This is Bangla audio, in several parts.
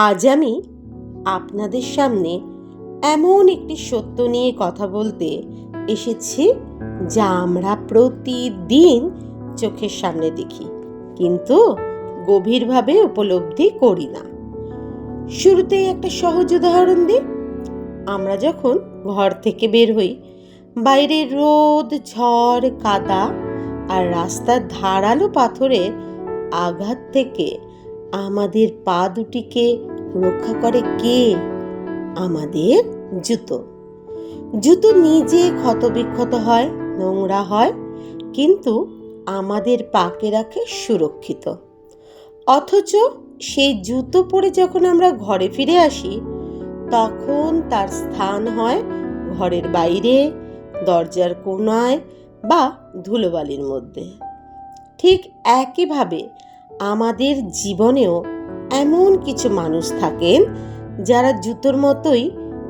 আজ আমি আপনাদের সামনে এমন একটি সত্য নিয়ে কথা বলতে এসেছি যা আমরা প্রতিদিন চোখের সামনে দেখি, কিন্তু গভীরভাবে উপলব্ধি করি না। শুরুতেই একটা সহজ উদাহরণ দিই। আমরা যখন ঘর থেকে বের হই, বাইরে রোদ, ঝড়, কাদা আর রাস্তার ধারালো পাথরের আঘাত থেকে আমাদের পা দুটিকে রক্ষা করে কে? আমাদের জুতো। জুতো নিজে ক্ষতবিক্ষত হয়, নোংরা হয়, কিন্তু আমাদের পাকে রাখে সুরক্ষিত। অথচ সেই জুতো পরে যখন আমরা ঘরে ফিরে আসি, তখন তার স্থান হয় ঘরের বাইরে, দরজার কোণায় বা ধুলোবালির মধ্যে। ঠিক একইভাবে আমাদের জীবনেও এমন কিছু মানুষ থাকেন যারা জুতোর মতোই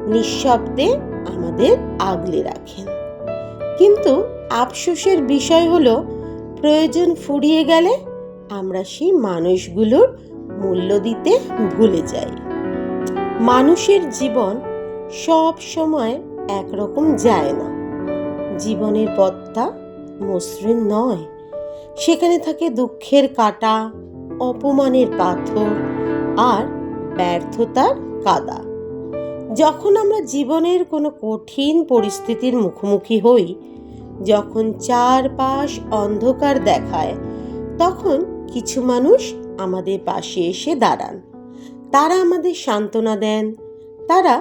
নিঃশব্দে আমাদের আগলে রাখেন। কিন্তু আফসোসের বিষয় হলো, প্রয়োজন ফুরিয়ে গেলে আমরা সেই মানুষগুলোর মূল্য দিতে ভুলে যাই। মানুষের জীবন সব সময় একরকম যায় না। জীবনের পথটা মসৃণ নয়। সেখানে থাকে দুঃখের কাঁটা, অপমানের পাথর আর ব্যর্থতার কাদা। যখন আমরা জীবনের কোনো কঠিন পরিস্থিতির মুখোমুখি হই, যখন চারপাশ অন্ধকার দেখায়, তখন কিছু মানুষ আমাদের পাশে এসে দাঁড়ান। তারা আমাদের সান্ত্বনা দেন। তারা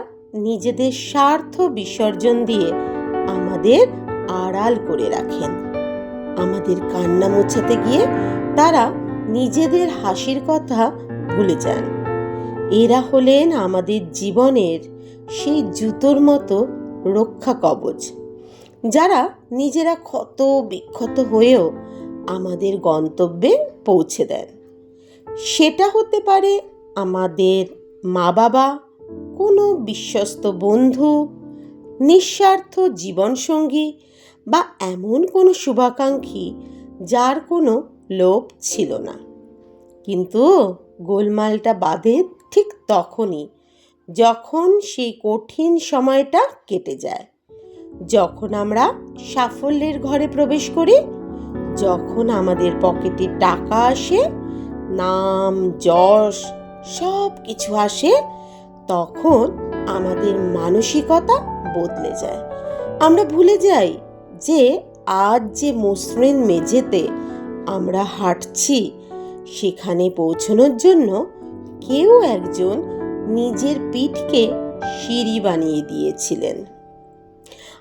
নিজেদের স্বার্থ বিসর্জন দিয়ে আমাদের আড়াল করে রাখেন। আমাদের কান্না মোছাতে গিয়ে তারা নিজেদের হাসির কথা ভুলে যান। এরা হলেন আমাদের জীবনের সেই জুতোর মতো রক্ষা কবচ, যারা নিজেরা ক্ষত বিক্ষত হয়েও আমাদের গন্তব্যে পৌঁছে দেন। সেটা হতে পারে আমাদের মা বাবা, কোনো বিশ্বস্ত বন্ধু, নিঃস্বার্থ জীবনসঙ্গী বা এমন কোনো শুভাকাঙ্ক্ষী যার কোনো লোভ ছিল না। কিন্তু গোলমালটা বাধে ঠিক তখনই, যখন সেই কঠিন সময়টা কেটে যায়, যখন আমরা সাফল্যের ঘরে প্রবেশ করি, যখন আমাদের পকেটে টাকা আসে, নাম, যশ সব কিছু আসে, তখন আমাদের মানসিকতা বদলে যায়। আমরা ভুলে যাই যে আজ যে মসৃণ মেঝেতে আমরা হাঁটছি, সেখানে পৌঁছানোর জন্য কেউ একজন নিজের পিঠকে সিঁড়ি বানিয়ে দিয়েছিলেন।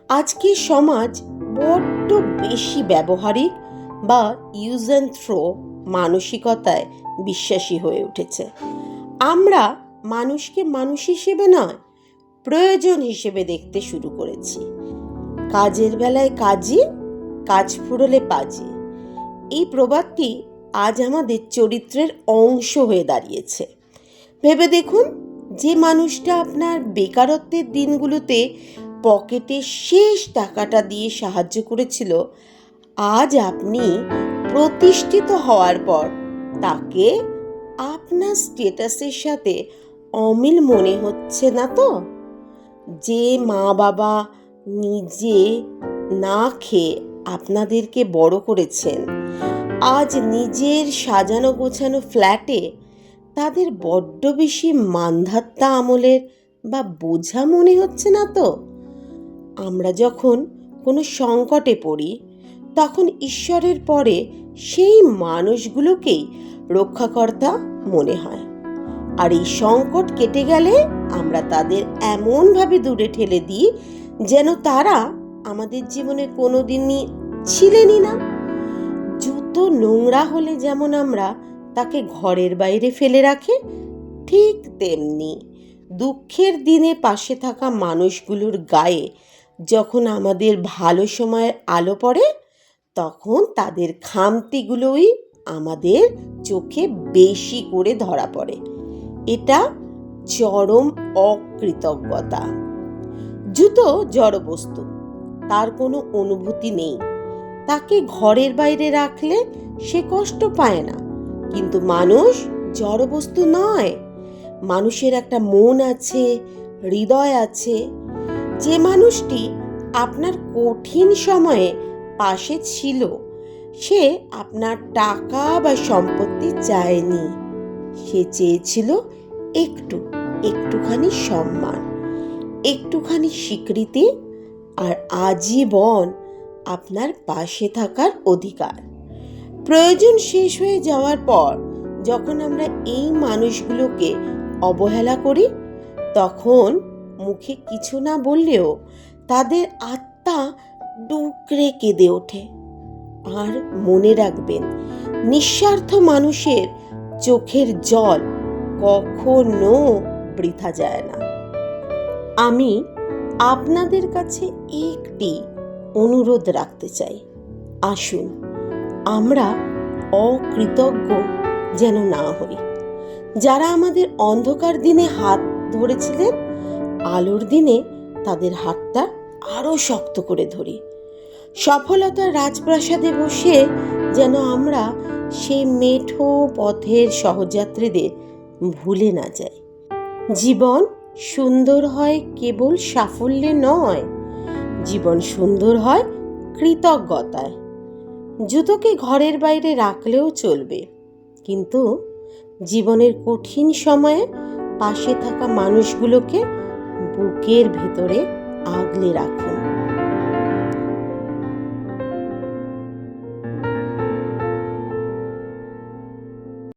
আজকে সমাজ বড্ড বেশি ব্যবহারিক বা ইউজ অ্যান্ড থ্রো মানসিকতায় বিশ্বাসী হয়ে উঠেছে। আমরা মানুষকে মানুষ হিসেবে নয়, প্রয়োজন হিসেবে দেখতে শুরু করেছি। কাজের বেলায় কাজী, কাজ ফুরলে পাজি। এই প্রবাদটি আজ আমাদের চরিত্রের অংশ হয়ে দাঁড়িয়েছে। ভেবে দেখুন, যে মানুষটা আপনার বেকারত্বের দিনগুলোতে পকেটে শেষ টাকাটা দিয়ে সাহায্য করেছিল, আজ আপনি প্রতিষ্ঠিত হওয়ার পর তাকে আপনার স্ট্যাটাসের সাথে অমিল মনে হচ্ছে না তো? যে মা বাবা নিজে না খেয়ে আপনাদেরকে বড় করেছেন, আজ নিজের সাজানো গোছানো ফ্ল্যাটে তাদের বড্ড বেশি মান্ধাত্তা আমলের বা বোঝা মনে হচ্ছে না তো? আমরা যখন কোনো সংকটে পড়ি, তখন ঈশ্বরের পরে সেই মানুষগুলোকেই রক্ষাকর্তা মনে হয়। আর এই সংকট কেটে গেলে আমরা তাদের এমনভাবে দূরে ঠেলে দিই যেন তারা আমাদের জীবনে কোনোদিনই ছিলেনই না। জুতো নোংরা হলে যেমন আমরা তাকে ঘরের বাইরে ফেলে রাখি, ঠিক তেমনি দুঃখের দিনে পাশে থাকা মানুষগুলোর গায়ে যখন আমাদের ভালো সময়ের আলো পড়ে, তখন তাদের খামতিগুলোই আমাদের চোখে বেশি করে ধরা পড়ে। এটা চরম অকৃতজ্ঞতা। জুতো জড়বস্তু, তার কোনো অনুভূতি নেই। তাকে ঘরের বাইরে রাখলে সে কষ্ট পায় না। কিন্তু মানুষ জড়বস্তু নয়। মানুষের একটা মন আছে, হৃদয় আছে। যে মানুষটি আপনার কঠিন সময়ে পাশে ছিল, সে আপনার টাকা বা সম্পত্তি চায়নি। সে চেয়েছিল একটুখানি সম্মান, একটুখানি স্বীকৃতি, আর আজীবন আপনার পাশে থাকার অধিকার। প্রয়োজন শেষ হয়ে যাওয়ার পর যখন আমরা এই মানুষগুলোকে অবহেলা করি, তখন মুখে কিছু না বললেও তাদের আত্মা ডুকরে কেঁদে ওঠে। আর মনে রাখবেন, নিঃস্বার্থ মানুষের চোখের জল কখনো বৃথা যায় না। আমি আপনাদের কাছে একটি অনুরোধ রাখতে চাই। আসুন, আমরা অকৃতজ্ঞ যেন না হই। যারা আমাদের অন্ধকার দিনে হাত ধরেছিলেন, আলোর দিনে তাদের হাতটা আরো শক্ত করে ধরি। সফলতার রাজপ্রাসাদে বসে যেন আমরা সেই মেঠো পথের সহযাত্রীদের ভুলে না যাই। জীবন সুন্দর হয় কেবল সাফল্যে নয়, জীবন সুন্দর হয় কৃতজ্ঞতায়। জুতোকে ঘরের বাইরে রাখলেও চলবে, কিন্তু জীবনের কঠিন সময়ে পাশে থাকা মানুষগুলোকে বুকের ভেতরে আগলে রাখুন।